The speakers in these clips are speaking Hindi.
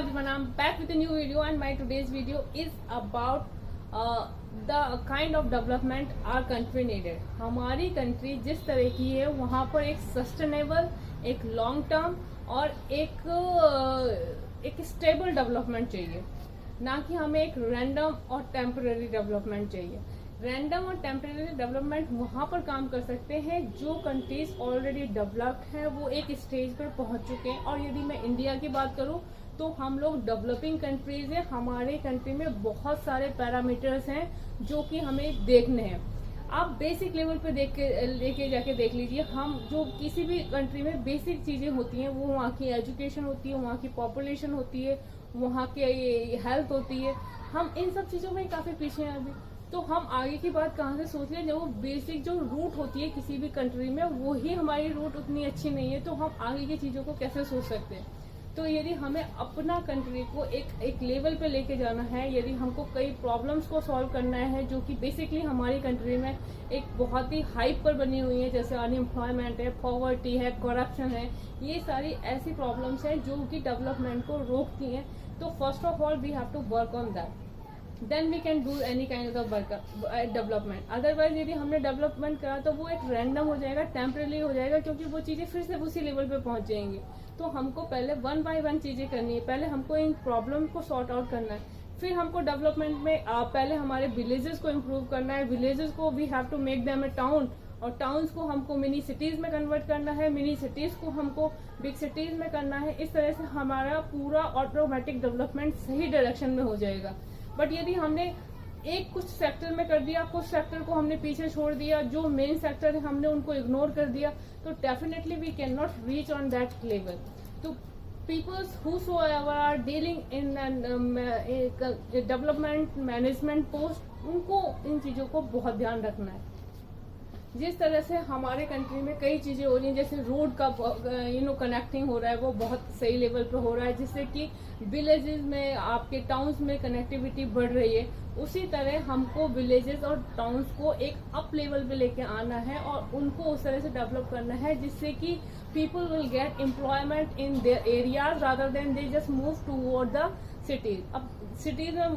everyone, I'm back with a new video and my today's video is about the kind of development our country needed. हमारी कंट्री जिस तरह की है वहाँ पर एक सस्टेनेबल, एक लॉन्ग टर्म और एक स्टेबल डेवलपमेंट चाहिए, ना कि हमें एक रैंडम और टेम्पररी डेवलपमेंट चाहिए। रैंडम और टेम्पररी डेवलपमेंट वहाँ पर काम कर सकते हैं जो कंट्रीज ऑलरेडी डेवलप्ड हैं, वो एक स्टेज पर पहुँच चुके हैं। और यदि मैं इंडिया की बात करूँ तो हम लोग डेवलपिंग कंट्रीज हैं। हमारे कंट्री में बहुत सारे पैरामीटर्स हैं जो कि हमें देखने हैं। आप बेसिक लेवल पे लेके जाके देख लीजिए, हम जो किसी भी कंट्री में बेसिक चीजें होती हैं वो वहाँ की एजुकेशन होती है, वहाँ की पॉपुलेशन होती है, वहाँ की हेल्थ होती है। हम इन सब चीजों में काफी पीछे हैं अभी। तो हम आगे की बात कहाँ से सोच लें, जब वो बेसिक जो रूट होती है किसी भी कंट्री में वो ही हमारी रूट उतनी अच्छी नहीं है, तो हम आगे की चीजों को कैसे सोच सकते हैं। तो यदि हमें अपना कंट्री को एक लेवल पे लेके जाना है, यदि हमको कई प्रॉब्लम्स को सॉल्व करना है जो कि बेसिकली हमारी कंट्री में एक बहुत ही हाइप पर बनी हुई है, जैसे अनएम्प्लॉयमेंट है, पॉवर्टी है, करप्शन है, ये सारी ऐसी प्रॉब्लम्स हैं जो कि डेवलपमेंट को रोकती हैं। तो first of all we have to work on that, then we can do any kind of development. Otherwise यदि हमने डेवलपमेंट करा तो वो एक रैंडम हो जाएगा, टेम्पररी हो जाएगा, क्योंकि वो चीजें फिर से उसी लेवल पे पहुंच जाएंगी। तो हमको पहले वन बाय वन चीजें करनी है। पहले हमको इन प्रॉब्लम को सॉर्ट आउट करना है, फिर हमको डेवलपमेंट में पहले हमारे विलेजेस को इम्प्रूव करना है। विलेजेस को we have to make them a town, और टाउन्स को हमको मिनी सिटीज में कन्वर्ट करना है, मिनी सिटीज को हमको बिग सिटीज में करना है। इस तरह से हमारा पूरा ऑटोमेटिक डेवलपमेंट सही डायरेक्शन में हो जाएगा। बट यदि हमने एक कुछ सेक्टर में कर दिया, कुछ सेक्टर को हमने पीछे छोड़ दिया, जो मेन सेक्टर है हमने उनको इग्नोर कर दिया, तो definitely we can not reach on that level. तो peoples whosoever are dealing in development management post, उनको इन चीजों को बहुत ध्यान रखना है। जिस तरह से हमारे कंट्री में कई चीजें हो रही हैं, जैसे रोड का कनेक्टिंग हो रहा है, वो बहुत सही लेवल पर हो रहा है, जिससे कि विलेजेस में आपके टाउन्स में कनेक्टिविटी बढ़ रही है। उसी तरह हमको विलेजेस और टाउन्स को एक अप लेवल पे लेके आना है और उनको उस तरह से डेवलप करना है जिससे कि people will get employment in their areas rather than they just move toward the cities. अब सिटीज में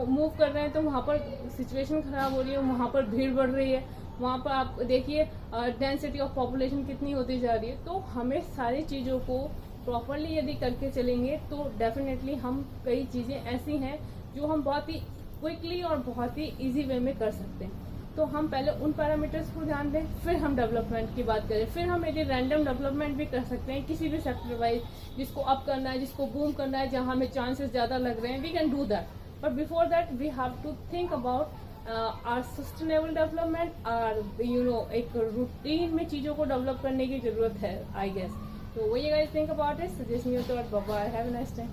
मूव कर रहे हैं तो वहाँ पर सिचुएशन खराब हो रही है, वहाँ पर भीड़ बढ़ रही है, वहाँ पर आप देखिए डेंसिटी ऑफ पॉपुलेशन कितनी होती जा रही है। तो हमें सारी चीज़ों को प्रॉपरली यदि करके चलेंगे तो डेफिनेटली हम कई चीज़ें ऐसी हैं जो हम बहुत ही क्विकली और बहुत ही इजी वे में कर सकते हैं। तो हम पहले उन पैरामीटर्स को ध्यान दें, फिर हम डेवलपमेंट की बात करें। फिर हम यदि रैंडम डेवलपमेंट भी कर सकते हैं किसी भी सेक्टर वाइज, जिसको अप करना है, जिसको बूम करना है, जहाँ हमें चांसेस ज़्यादा लग रहे हैं, we can do that. But before that we have to think about our sustainable development, or एक रूटीन में चीज़ों को डेवलप करने की जरूरत है, आई गेस। तो वही guys think about it, suggest me your thought. Bye bye, have a nice time.